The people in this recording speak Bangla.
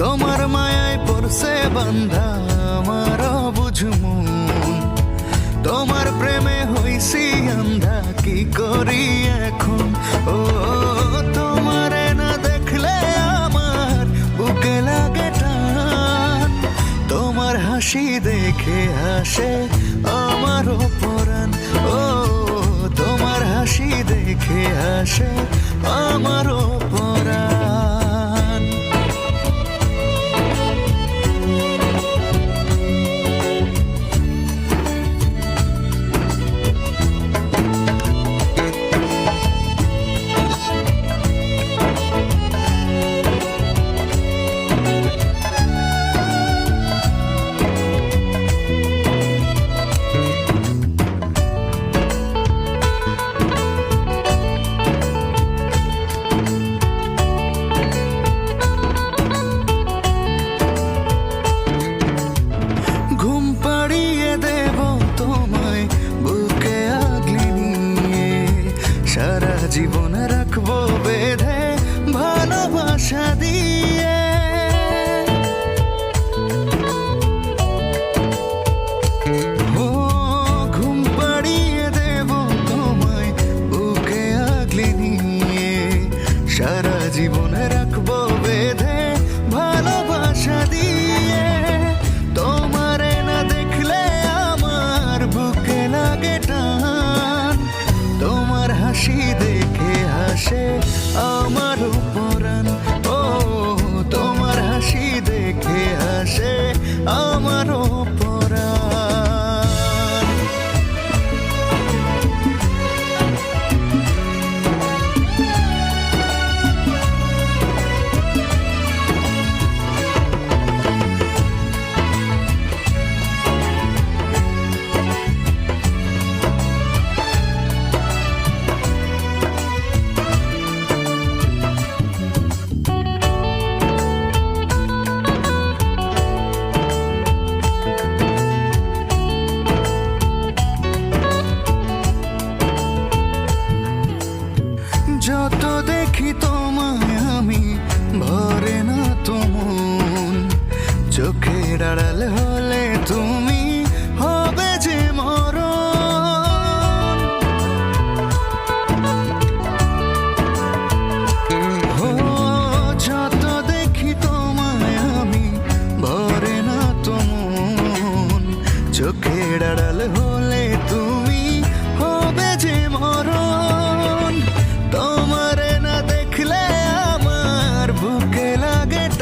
তোমার মায়ায় পড়ছে বান্ধা আমার অবুঝ মন, তোমার প্রেমে হইছি আন্ধা কি করি এখন। ও তোমারে না দেখলে আমার বুকে লাগে টান, তোমার হাসি দেখে হাসে আমার পরাণ। ও তোমার হাসি দেখে হাসে আমার পরাণ। ঘুম পাড়িয়ে দেব তোমায় বুকে আগলে নিয়ে, সারা জীবন রাখবো বেঁধে ভালোবাসা দিয়ে। ও ঘুম পাড়িয়ে দেব তোমায় বুকে আগলে নিয়ে, সারা জীবন রাখবো বেঁধে ভালোবাসা দিয়ে। তোমারে না দেখলে আমার বুকে লাগে টান, তোমার হাসি দেখে হাসে আমার পরাণ। ও তোমার হাসি দেখে হাসে আমার পরাণ। যত দেখি তোমায় আমি ভরে না তো মন, চোখের আড়াল হলে তুমি হবে যে মরণ। ও যত দেখি তোমায় আমি ভরে না তো মন, চোখের আড়াল হলে তুমি হবে যে মরণ।